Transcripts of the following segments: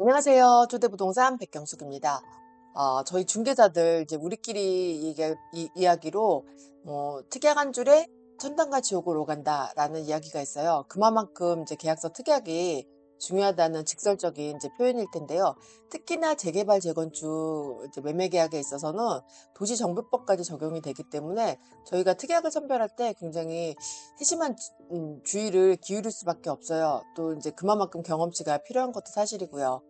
안녕하세요. 조대부동산 백경숙입니다. 저희 중개사들 이제 우리끼리 이야기로 특약 한 줄에 천당과 지옥을 오간다라는 이야기가 있어요. 그만큼 이제 계약서 특약이 중요하다는 직설적인 이제 표현일 텐데요. 특히나 재개발 재건축 이제 매매 계약에 있어서는 도시정비법까지 적용이 되기 때문에 저희가 특약을 선별할 때 굉장히 세심한 주의를 기울일 수밖에 없어요. 또 이제 그만큼 경험치가 필요한 것도 사실이고요.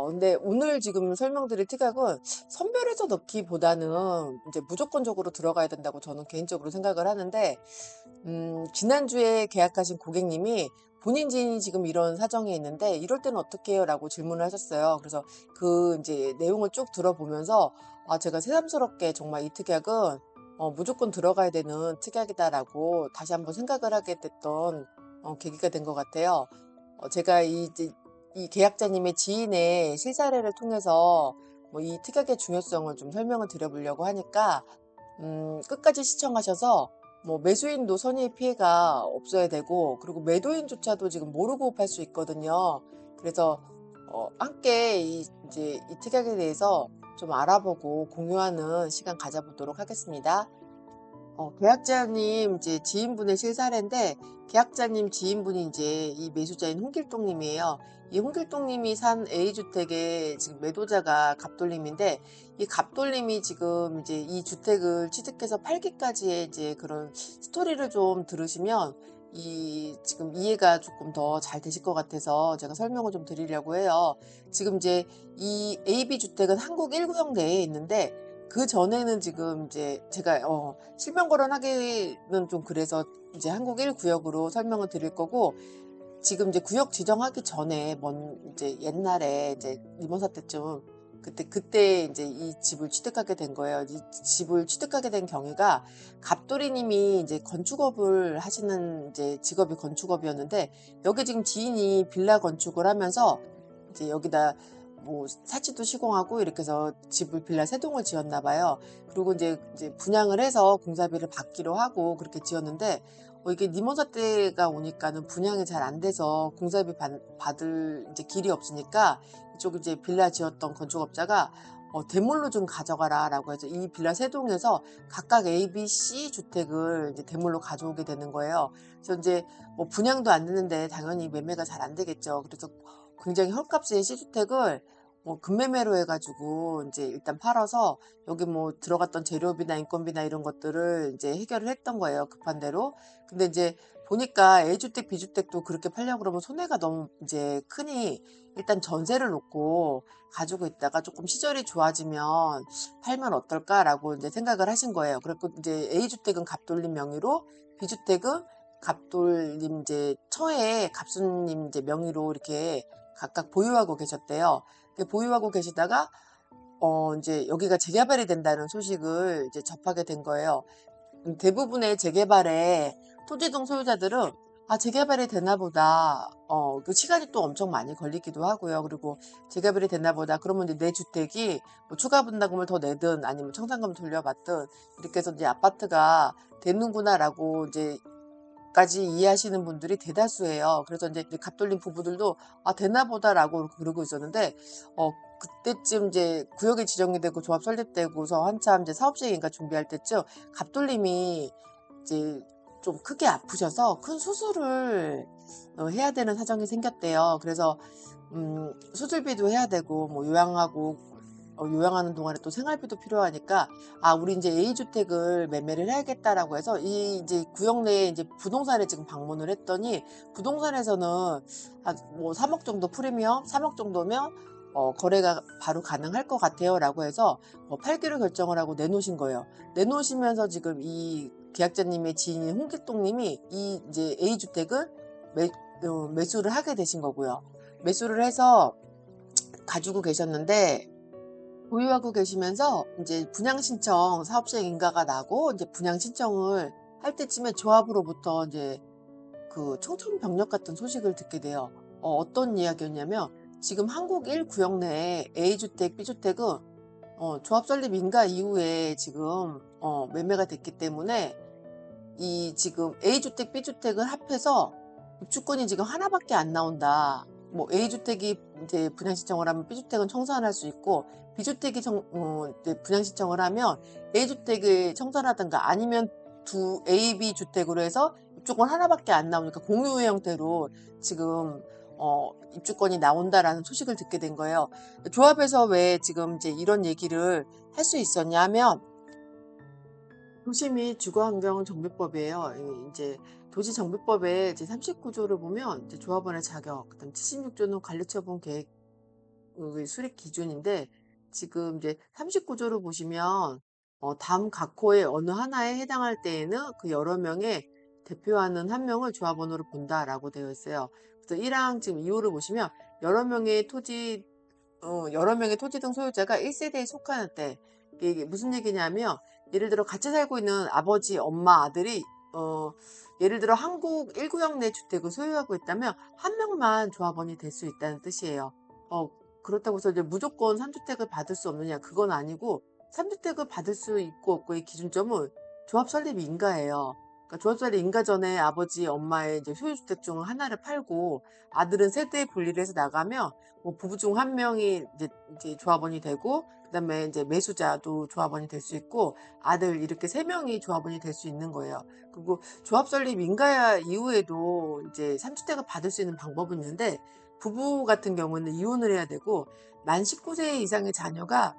근데 오늘 지금 설명드릴 특약은 선별해서 넣기보다는 이제 무조건적으로 들어가야 된다고 저는 개인적으로 생각을 하는데, 지난주에 계약하신 고객님이 본인 지인이 지금 이런 사정이 있는데 이럴 때는 어떻게 해요? 라고 질문을 하셨어요. 그래서 그 이제 내용을 쭉 들어보면서 제가 새삼스럽게 정말 이 특약은 무조건 들어가야 되는 특약이다라고 다시 한번 생각을 하게 됐던 계기가 된 것 같아요. 제가 이 계약자님의 지인의 실사례를 통해서 뭐 이 특약의 중요성을 좀 설명을 드려보려고 하니까 끝까지 시청하셔서 뭐 매수인도 선의의 피해가 없어야 되고, 그리고 매도인조차도 지금 모르고 팔 수 있거든요. 그래서 함께 이제 이 특약에 대해서 좀 알아보고 공유하는 시간 가져보도록 하겠습니다. 계약자님 이제 지인분의 실사례인데, 계약자님 지인분이 이제 이 매수자인 홍길동님이에요. 이 홍길동님이 산 A주택의 지금 매도자가 갑돌림인데, 이 갑돌림이 지금 이제 이 주택을 취득해서 팔기까지의 이제 그런 스토리를 좀 들으시면 이 지금 이해가 조금 더 잘 되실 것 같아서 제가 설명을 좀 드리려고 해요. 지금 이제 이 AB 주택은 한국 1구역 내에 있는데, 그전에는 지금 이제 제가 실명 거론하기는 좀 그래서 이제 한국 1구역으로 설명을 드릴 거고, 지금 이제 구역 지정하기 전에 이제 옛날에 이제 이번사 때쯤 그때 이제 이 집을 취득하게 된 거예요. 이 집을 취득하게 된 경위가, 갑돌이 님이 이제 건축업을 하시는 이제 직업이 건축업이었는데, 여기 지금 지인이 빌라 건축을 하면서 이제 여기다 뭐 사치도 시공하고 이렇게 해서 집을 빌라 세 동을 지었나 봐요. 그리고 이제 분양을 해서 공사비를 받기로 하고 그렇게 지었는데, 이게 니모사 때가 오니까는 분양이 잘 안 돼서 공사비 받을 이제 길이 없으니까, 이쪽 이제 빌라 지었던 건축업자가 대물로 좀 가져가라라고 해서 이 빌라 세 동에서 각각 A, B, C 주택을 이제 대물로 가져오게 되는 거예요. 그래서 이제 뭐 분양도 안 되는데 당연히 매매가 잘 안 되겠죠. 그래서 굉장히 헐값의 C주택을 뭐 급매매로 해가지고 이제 일단 팔아서 여기 뭐 들어갔던 재료비나 인건비나 이런 것들을 이제 해결을 했던 거예요. 급한 대로. 근데 이제 보니까 A주택, B주택도 그렇게 팔려고 그러면 손해가 너무 이제 크니, 일단 전세를 놓고 가지고 있다가 조금 시절이 좋아지면 팔면 어떨까라고 이제 생각을 하신 거예요. 그래서 이제 A주택은 갑돌림 명의로, B주택은 갑돌림 이제 처에 갑수님 이제 명의로 이렇게 각각 보유하고 계셨대요. 보유하고 계시다가 이제 여기가 재개발이 된다는 소식을 이제 접하게 된 거예요. 대부분의 재개발에 토지동 소유자들은 재개발이 되나 보다. 그 시간이 또 엄청 많이 걸리기도 하고요. 그리고 재개발이 되나 보다. 그러면 이제 내 주택이 뭐 추가 분담금을 더 내든 아니면 청산금 돌려받든 이렇게 해서 이제 아파트가 되는구나라고 이제 까지 이해하시는 분들이 대다수예요. 그래서 이제 갑돌림 부부들도 되나 보다라고 그러고 있었는데, 그때쯤 이제 구역이 지정이 되고 조합 설립되고서 한참 이제 사업 시행인가 준비할 때쯤 갑돌림이 이제 좀 크게 아프셔서 큰 수술을 해야 되는 사정이 생겼대요. 그래서 수술비도 해야 되고 뭐 요양하는 동안에 또 생활비도 필요하니까, 우리 이제 A주택을 매매를 해야겠다라고 해서 이 이제 구역 내에 이제 부동산에 지금 방문을 했더니, 부동산에서는 한 뭐 3억 정도 프리미엄, 3억 정도면 거래가 바로 가능할 것 같아요라고 해서 팔기로 결정을 하고 내놓으신 거예요. 내놓으시면서 지금 이 계약자님의 지인인 홍길동님이 이 이제 A주택을 매수를 하게 되신 거고요. 매수를 해서 가지고 계셨는데, 보유하고 계시면서 이제 분양 신청 사업 시행 인가가 나고 이제 분양 신청을 할 때쯤에 조합으로부터 이제 그 청천벽력 같은 소식을 듣게 돼요. 어떤 이야기였냐면, 지금 한국 1구역 내에 A주택, B주택은 조합 설립 인가 이후에 지금 매매가 됐기 때문에 이 지금 A주택, B주택을 합해서 입주권이 지금 하나밖에 안 나온다. 뭐 A주택이 이제 분양 신청을 하면 B주택은 청산할 수 있고, B주택이 이제 분양 신청을 하면 A주택을 청산하든가, 아니면 두 A, B 주택으로 해서 입주권 하나밖에 안 나오니까 공유의 형태로 지금 입주권이 나온다라는 소식을 듣게 된 거예요. 조합에서 왜 지금 이제 이런 얘기를 할 수 있었냐면, 도시 및 주거환경정비법이에요. 이제 도시정비법의 제 39조를 보면 이제 조합원의 자격, 그다음 76조는 관리처분 계획 수립 기준인데, 지금 이제 39조를 보시면 다음 각 호의 어느 하나에 해당할 때에는 그 여러 명의 대표하는 한 명을 조합원으로 본다라고 되어 있어요. 그래서 1항 지금 2호를 보시면 여러 명의 토지 등 소유자가 1세대에 속하는 때, 이게 무슨 얘기냐면, 예를 들어 같이 살고 있는 아버지, 엄마, 아들이 예를 들어 한국 1구역 내 주택을 소유하고 있다면 한 명만 조합원이 될 수 있다는 뜻이에요. 그렇다고 해서 이제 무조건 3주택을 받을 수 없느냐, 그건 아니고, 3주택을 받을 수 있고 없고의 기준점은 조합 설립 인가예요. 그러니까 조합 설립 인가 전에 아버지, 엄마의 이제 소유주택 중 하나를 팔고, 아들은 세대 분리를 해서 나가면 뭐 부부 중 한 명이 이제 조합원이 되고, 그다음에 이제 매수자도 조합원이 될 수 있고, 아들, 이렇게 세 명이 조합원이 될 수 있는 거예요. 그리고 조합 설립 인가 이후에도 이제 3주택을 받을 수 있는 방법은 있는데, 부부 같은 경우는 이혼을 해야 되고, 만 19세 이상의 자녀가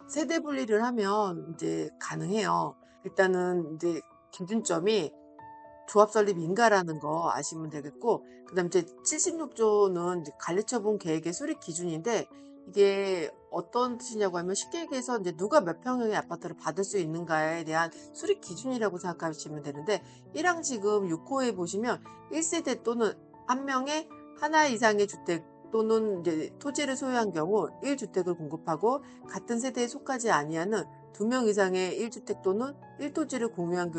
세대 분리를 하면 이제 가능해요. 일단은 이제 기준점이 조합 설립 인가라는 거 아시면 되겠고, 그다음 이제 76조는 이제 관리처분 계획의 수립 기준인데, 이게 어떤 뜻이냐고 하면, 쉽게 얘기해서 이제 누가 몇 평형의 아파트를 받을 수 있는가에 대한 수립 기준이라고 생각하시면 되는데, 1항 지금 6호에 보시면 1세대 또는 한 명의 하나 이상의 주택 또는 이제 토지를 소유한 경우 1주택을 공급하고, 같은 세대에 속하지 아니하는 2명 이상의 1주택 또는 1토지를 공유한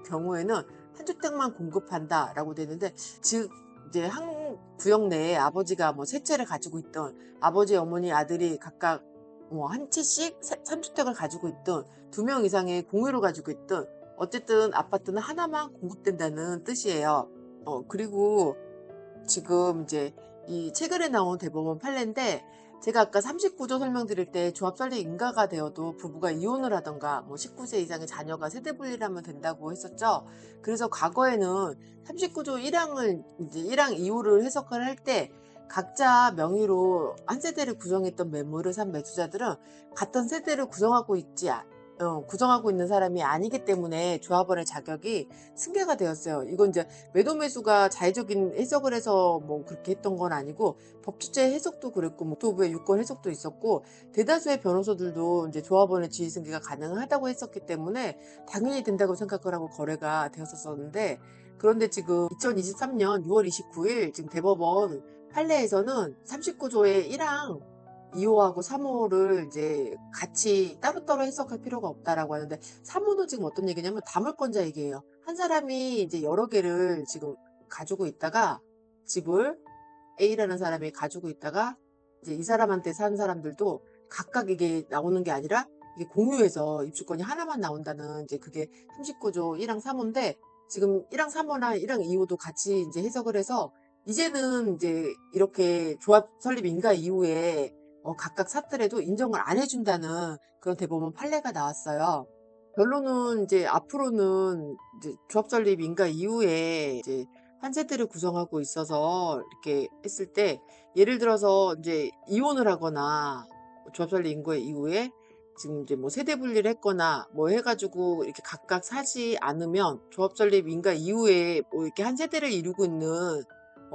경우에는 한 주택만 공급한다라고 되는데, 즉 이제 한 구역 내에 아버지가 뭐 세 채를 가지고 있던, 아버지, 어머니, 아들이 각각 뭐 한 채씩 3주택을 가지고 있던, 2명 이상의 공유를 가지고 있던, 어쨌든 아파트는 하나만 공급된다는 뜻이에요. 그리고 지금 이제 이 최근에 나온 대법원 판례인데, 제가 아까 39조 설명드릴 때 조합 설립 인가가 되어도 부부가 이혼을 하던가 뭐 19세 이상의 자녀가 세대 분리를 하면 된다고 했었죠. 그래서 과거에는 39조 1항을 이제 1항 2호를 해석을 할 때, 각자 명의로 한 세대를 구성했던 매물을 산 매수자들은 같은 세대를 구성하고 있는 사람이 아니기 때문에 조합원의 자격이 승계가 되었어요. 이건 이제 매도 매수가 자의적인 해석을 해서 뭐 그렇게 했던 건 아니고, 법주제 해석도 그랬고, 뭐 국토부의 유권 해석도 있었고, 대다수의 변호사들도 이제 조합원의 지위 승계가 가능하다고 했었기 때문에 당연히 된다고 생각을 하고 거래가 되었었는데, 그런데 지금 2023년 6월 29일 지금 대법원 판례에서는 39조의 1항 2호하고 3호를 이제 같이 따로따로 해석할 필요가 없다라고 하는데, 3호는 지금 어떤 얘기냐면 다물권자 얘기예요. 한 사람이 이제 여러 개를 지금 가지고 있다가, 집을 A라는 사람이 가지고 있다가 이제 이 사람한테 산 사람들도 각각 이게 나오는 게 아니라, 이게 공유해서 입주권이 하나만 나온다는, 이제 그게 39조 1항 3호인데, 지금 1항 3호나 1항 2호도 같이 이제 해석을 해서, 이제는 이제 이렇게 조합 설립 인가 이후에 각각 샀더라도 인정을 안 해준다는 그런 대법원 판례가 나왔어요. 결론은 이제 앞으로는 이제 조합 설립 인가 이후에 이제 한 세대를 구성하고 있어서 이렇게 했을 때, 예를 들어서 이제 이혼을 하거나 조합 설립 인가 이후에 지금 이제 뭐 세대 분리를 했거나 뭐 해가지고 이렇게 각각 사지 않으면, 조합 설립 인가 이후에 뭐 이렇게 한 세대를 이루고 있는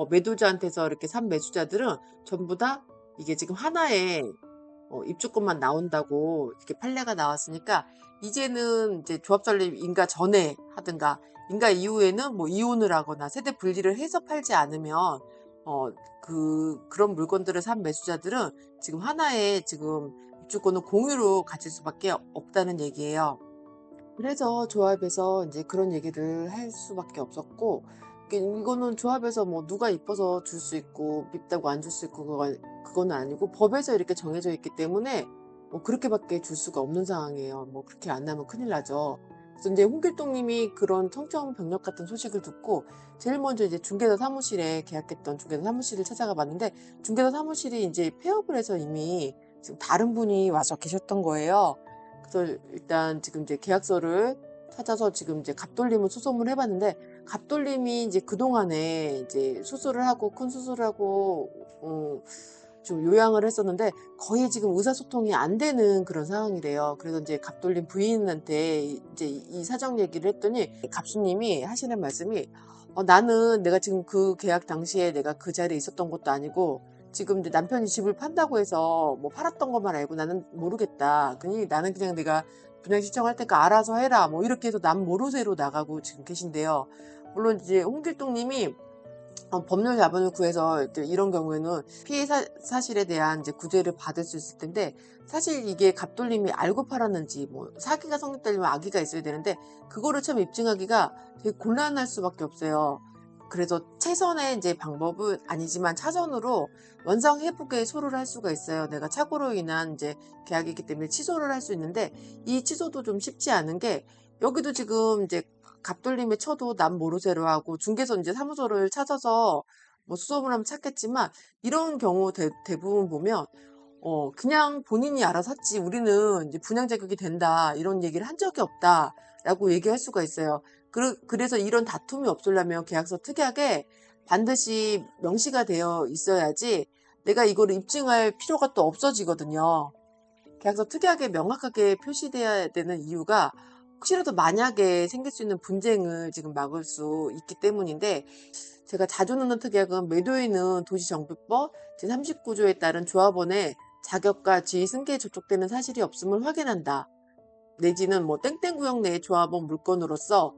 매도자한테서 이렇게 산 매수자들은 전부 다 이게 지금 하나의 입주권만 나온다고 이렇게 판례가 나왔으니까, 이제는 이제 조합 설립 인가 전에 하든가 인가 이후에는 뭐 이혼을 하거나 세대 분리를 해서 팔지 않으면 그런 물건들을 산 매수자들은 지금 하나의 지금 입주권을 공유로 가질 수밖에 없다는 얘기예요. 그래서 조합에서 이제 그런 얘기를 할 수밖에 없었고, 이거는 조합에서 뭐 누가 이뻐서 줄 수 있고 밉다고 안 줄 수 있고 그거는 아니고, 법에서 이렇게 정해져 있기 때문에 뭐 그렇게밖에 줄 수가 없는 상황이에요. 뭐 그렇게 안 하면 큰일 나죠. 그래서 이제 홍길동님이 그런 청천벽력 같은 소식을 듣고 제일 먼저 이제 중개사 사무실에 계약했던 중개사 사무실을 찾아가 봤는데 중개사 사무실이 이제 폐업을 해서 이미 지금 다른 분이 와서 계셨던 거예요. 그래서 일단 지금 이제 계약서를 찾아서 지금 이제 갑돌림을 수소문을 해봤는데 갑돌림이 이제 그동안에 이제 수술을 하고 큰 수술을 하고 좀 요양을 했었는데 거의 지금 의사소통이 안 되는 그런 상황이래요. 그래서 이제 갑돌림 부인한테 이제 이 사정 얘기를 했더니 갑수님이 하시는 말씀이 나는 내가 지금 그 계약 당시에 내가 그 자리에 있었던 것도 아니고 지금 이제 남편이 집을 판다고 해서 뭐 팔았던 것만 알고 나는 모르겠다. 그니 나는 그냥 내가 분양 신청할 테니까 알아서 해라. 뭐 이렇게 해서 남 모르쇠로 나가고 지금 계신데요. 물론 이제 홍길동님이 법률 자문을 구해서 이런 경우에는 피해 사실에 대한 이제 구제를 받을 수 있을 텐데 사실 이게 갑돌림이 알고 팔았는지 뭐 사기가 성립되려면 악의가 있어야 되는데 그거를 참 입증하기가 되게 곤란할 수밖에 없어요. 그래서 최선의 이제 방법은 아니지만 차선으로 원상 회복의 소를 할 수가 있어요. 내가 착오로 인한 이제 계약이기 때문에 취소를 할 수 있는데 이 취소도 좀 쉽지 않은 게 여기도 지금 이제 갑돌림에 쳐도 남 모르쇠로 하고 중개사 이제 사무소를 찾아서 뭐 수소문 하면 찾겠지만 이런 경우 대부분 보면 그냥 본인이 알아서 샀지 우리는 이제 분양 자격이 된다 이런 얘기를 한 적이 없다라고 얘기할 수가 있어요. 그래서 이런 다툼이 없으려면 계약서 특약에 반드시 명시가 되어 있어야지 내가 이거를 입증할 필요가 또 없어지거든요. 계약서 특약에 명확하게 표시돼야 되는 이유가 혹시라도 만약에 생길 수 있는 분쟁을 지금 막을 수 있기 때문인데 제가 자주 넣는 특약은 매도인은 도시정비법 제39조에 따른 조합원의 자격과 지위 승계에 접촉되는 사실이 없음을 확인한다. 내지는 뭐 땡땡구역 내의 조합원 물건으로서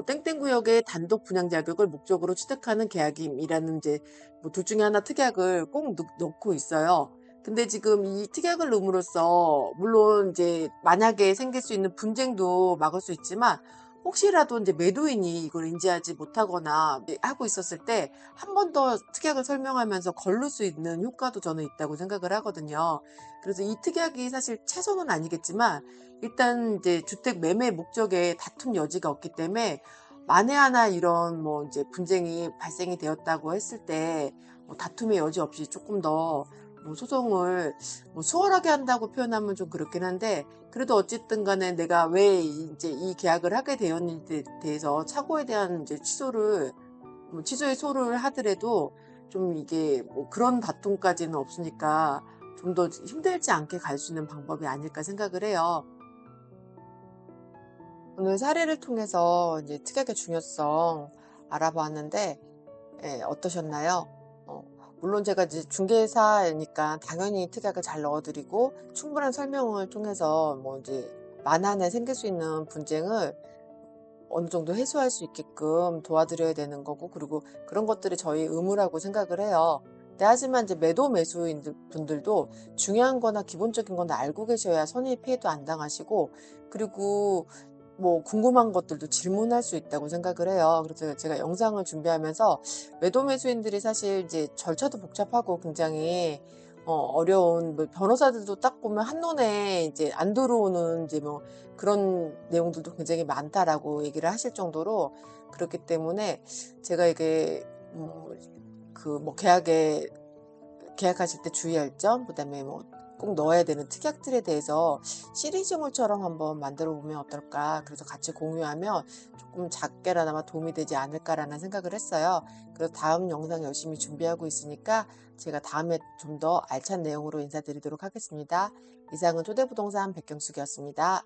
땡땡구역의 단독 분양 자격을 목적으로 취득하는 계약임이라는 이제 뭐 둘 중에 하나 특약을 꼭 넣고 있어요. 근데 지금 이 특약을 넣음으로써 물론 이제 만약에 생길 수 있는 분쟁도 막을 수 있지만 혹시라도 이제 매도인이 이걸 인지하지 못하거나 하고 있었을 때 한 번 더 특약을 설명하면서 걸를 수 있는 효과도 저는 있다고 생각을 하거든요. 그래서 이 특약이 사실 최선은 아니겠지만 일단 이제 주택 매매 목적에 다툼 여지가 없기 때문에 만에 하나 이런 뭐 이제 분쟁이 발생이 되었다고 했을 때 다툼의 여지 없이 조금 더 뭐 소송을 뭐 수월하게 한다고 표현하면 좀 그렇긴 한데 그래도 어쨌든 간에 내가 왜 이제 이 계약을 하게 되었는지에 대해서 착오에 대한 이제 취소를 뭐 취소의 소를 하더라도 좀 이게 뭐 그런 다툼까지는 없으니까 좀 더 힘들지 않게 갈 수 있는 방법이 아닐까 생각을 해요. 오늘 사례를 통해서 이제 특약의 중요성 알아봤는데 어떠셨나요? 어, 물론 제가 이제 중개사니까 당연히 특약을 잘 넣어드리고 충분한 설명을 통해서 뭐 이제 만한에 생길 수 있는 분쟁을 어느 정도 해소할 수 있게끔 도와드려야 되는 거고 그리고 그런 것들이 저희 의무라고 생각을 해요. 근데 하지만 이제 매도 매수인 분들도 중요한 거나 기본적인 건 알고 계셔야 선의 피해도 안 당하시고 그리고 뭐 궁금한 것들도 질문할 수 있다고 생각을 해요. 그래서 제가 영상을 준비하면서 매도 매수인들이 사실 이제 절차도 복잡하고 굉장히 어려운 뭐 변호사들도 딱 보면 한눈에 이제 안 들어오는 이제 뭐 그런 내용들도 굉장히 많다라고 얘기를 하실 정도로 그렇기 때문에 제가 이게 그 뭐 계약하실 때 주의할 점, 그다음에 뭐 꼭 넣어야 되는 특약들에 대해서 시리즈물처럼 한번 만들어 보면 어떨까. 그래서 같이 공유하면 조금 작게나마 도움이 되지 않을까라는 생각을 했어요. 그래서 다음 영상 열심히 준비하고 있으니까 제가 다음에 좀 더 알찬 내용으로 인사드리도록 하겠습니다. 이상은 토대부동산 백경숙이었습니다.